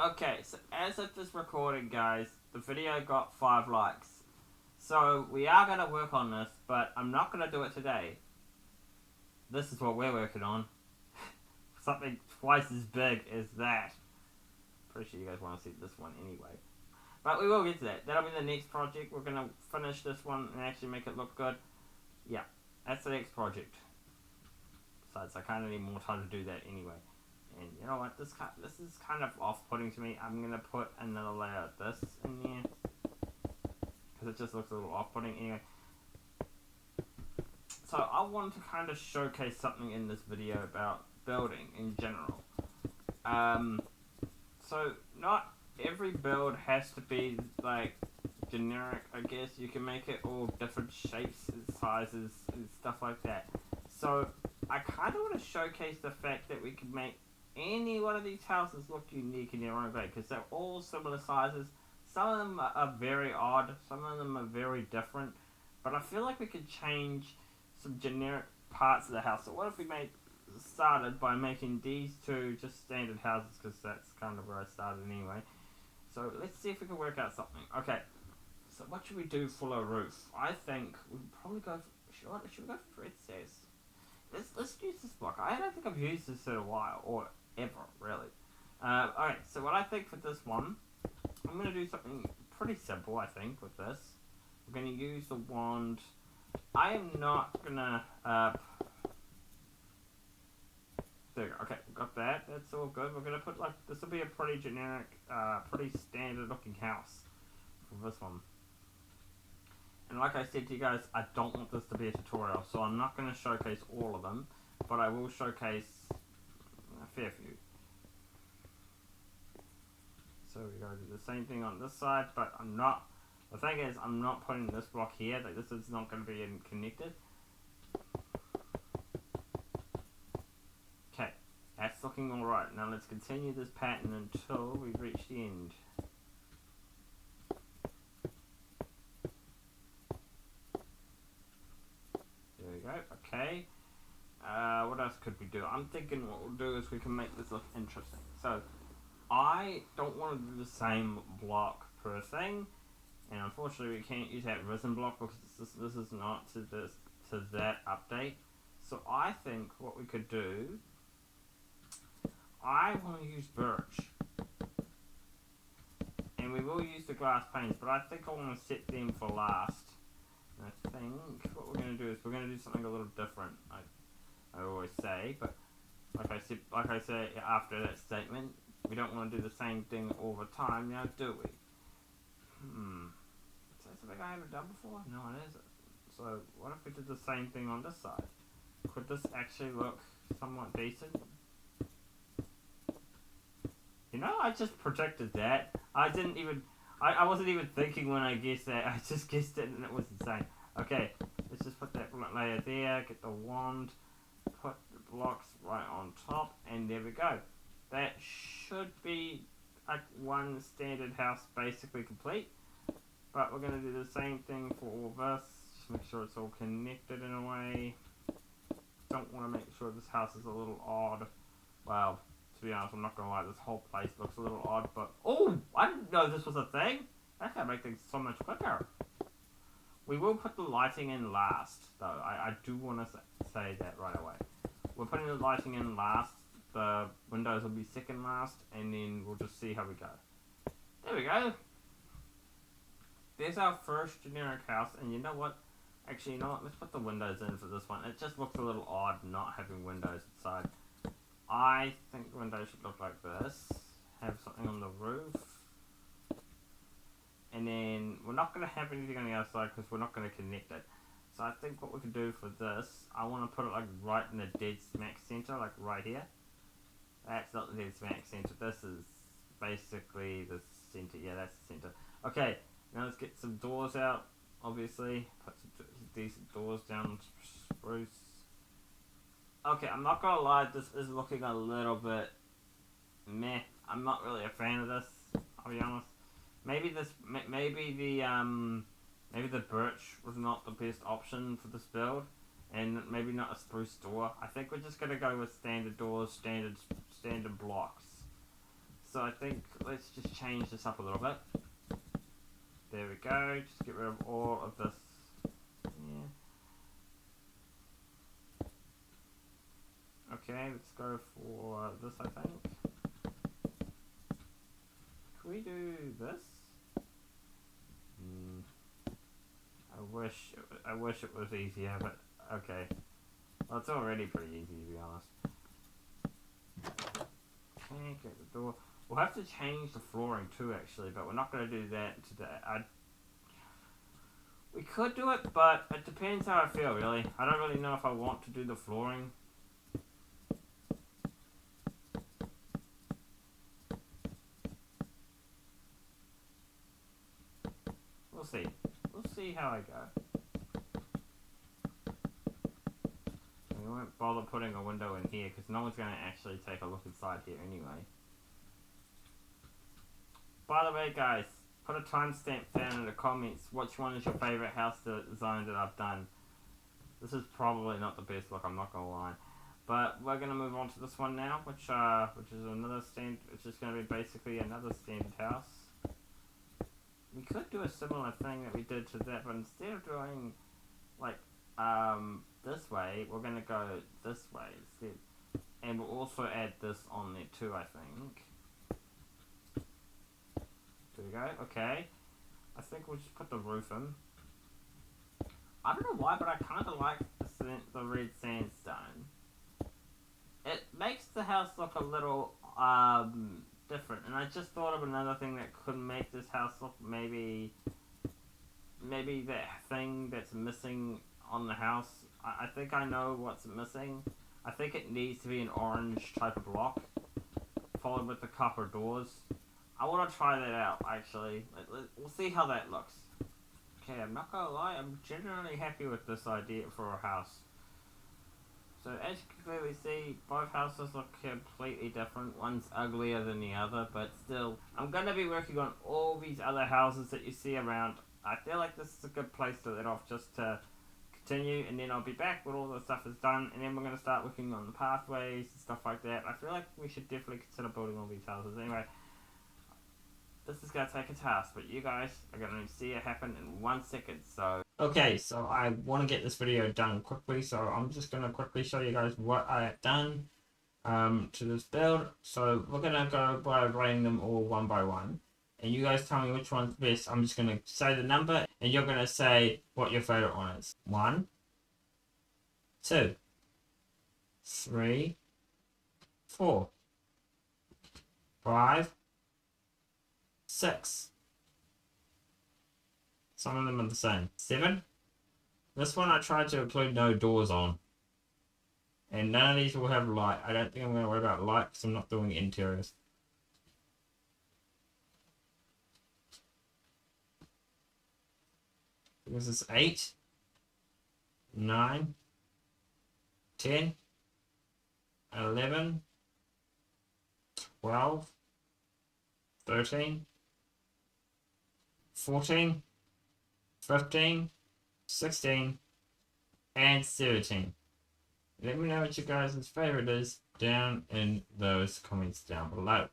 Okay, so as of this recording, guys, the video got 5 likes. So we are going to work on this, but I'm not going to do it today. This is what we're working on. Something twice as big as that. Pretty sure you guys want to see this one anyway. But we will get to that. That'll be the next project. We're going to finish this one and actually make it look good. Yeah, that's the next project. Besides, I kind of need more time to do that anyway. And you know what, this is kind of off-putting to me. I'm going to put another layer of this in there. Because it just looks a little off-putting anyway. So I want to kind of showcase something in this video about building in general. So not every build has to be like generic, I guess. You can make it all different shapes and sizes and stuff like that. So I kind of want to showcase the fact that we can make any one of these houses look unique in their own way, because they're all similar sizes. Some of them are very odd, some of them are very different, but I feel like we could change some generic parts of the house. So what if we started by making these two just standard houses, because that's kind of where I started anyway. So let's see if we can work out something. Okay, so what should we do for a roof? I think we'd probably go for, should we go for red stairs? Let's use this block. I don't think I've used this in a while, or ever, really. Alright, so what I think for this one, I'm going to do something pretty simple, I think, with this. We're going to use the wand. I am not going to, there we go. Okay, we got that. That's all good. We're going to put, like, this will be a pretty generic, pretty standard looking house for this one. And like I said to you guys, I don't want this to be a tutorial, so I'm not going to showcase all of them, but I will showcase a fair few. So we gotta do the same thing on this side, but the thing is, I'm not putting this block here, like this is not going to be connected. Okay, that's looking alright. Now let's continue this pattern until we reach the end. There we go, okay. What else could we do? I'm thinking what we'll do is we can make this look interesting. So, I don't want to do the same block per thing, and unfortunately we can't use that resin block because this is not to that update. So I think what we could do, I want to use birch, and we will use the glass panes, but I think I want to set them for last. And I think what we're going to do is we're going to do something a little different. I always say, but like I said after that statement, we don't want to do the same thing all the time, now do we? Is that something I haven't done before? No, it isn't. So what if we did the same thing on this side? Could this actually look somewhat decent? You know, I just predicted that. I wasn't even thinking when I guessed that. I just guessed it and it was insane. Okay, let's just put that layer there, get the wand, put the blocks right on top, and there we go. That should be like one standard house basically complete. But we're going to do the same thing for all this. Just make sure it's all connected in a way. Don't want to make sure this house is a little odd. Well, to be honest, I'm not going to lie, this whole place looks a little odd, but... Oh! I didn't know this was a thing! That can make things so much quicker. We will put the lighting in last, though. I do want to say that right away. We're putting the lighting in last. The windows will be second last, and then we'll just see how we go. There we go. There's our first generic house, and you know what? Actually, you know what? Let's put the windows in for this one. It just looks a little odd not having windows inside. I think the windows should look like this. Have something on the roof. And then we're not going to have anything on the outside because we're not going to connect it. So I think what we could do for this, I want to put it like right in the dead smack center, like right here. That's not the dead smack center. This is basically the center. Yeah, that's the center. Okay, now let's get some doors out. Obviously, put some decent doors down. Spruce. Okay, I'm not gonna lie. This is looking a little bit meh. I'm not really a fan of this. I'll be honest. Maybe the birch was not the best option for this build. and maybe not a spruce door. I think we're just going to go with standard doors, standard blocks. So I think let's just change this up a little bit. There we go. Just get rid of all of this. Yeah. Okay, let's go for this, I think. Can we do this? I wish it was easier, but okay. Well, it's already pretty easy, to be honest. Okay, get the door. We'll have to change the flooring too, actually, but we're not going to do that today. We could do it, but it depends how I feel, really. I don't really know if I want to do the flooring. We'll see. We'll see how I go. We won't bother putting a window in here, because no one's going to actually take a look inside here anyway. By the way, guys, put a timestamp down in the comments. Which one is your favourite house design that I've done? This is probably not the best look, I'm not gonna lie. But we're gonna move on to this one now, which is another which is gonna be basically another standard house. We could do a similar thing that we did to that, but instead of doing like this way, we're gonna go this way instead, and we'll also add this on there too, I think. There we go. Okay. I think we'll just put the roof in. I don't know why, but I kind of like the red sandstone. It makes the house look a little different, and I just thought of another thing that could make this house look maybe that thing that's missing on the house. I think I know what's missing. I think it needs to be an orange type of block, followed with the copper doors. I want to try that out, actually. We'll see how that looks. Okay, I'm not gonna lie, I'm generally happy with this idea for a house. So as you can clearly see, both houses look completely different. One's uglier than the other, but still, I'm gonna be working on all these other houses that you see around. I feel like this is a good place to let off just to continue, and then I'll be back when all the stuff is done, and then we're gonna start working on the pathways and stuff like that. I feel like we should definitely consider building all these houses. Anyway, this is going to take a task, but you guys are going to see it happen in 1 second, so... Okay, so I want to get this video done quickly, so I'm just going to quickly show you guys what I have done to this build. So we're going to go by rating them all one by one, and you guys tell me which one's best. I'm just going to say the number, and you're going to say what your favourite one is. 1, 2, 3, 4, 5, 6. Some of them are the same. 7. This one I tried to include no doors on. And none of these will have light. I don't think I'm going to worry about light because I'm not doing interiors. This is 8, 9, 10, 11, 12, 13, 14, 15, 16, and 17. Let me know what your guys' favorite is down in those comments down below.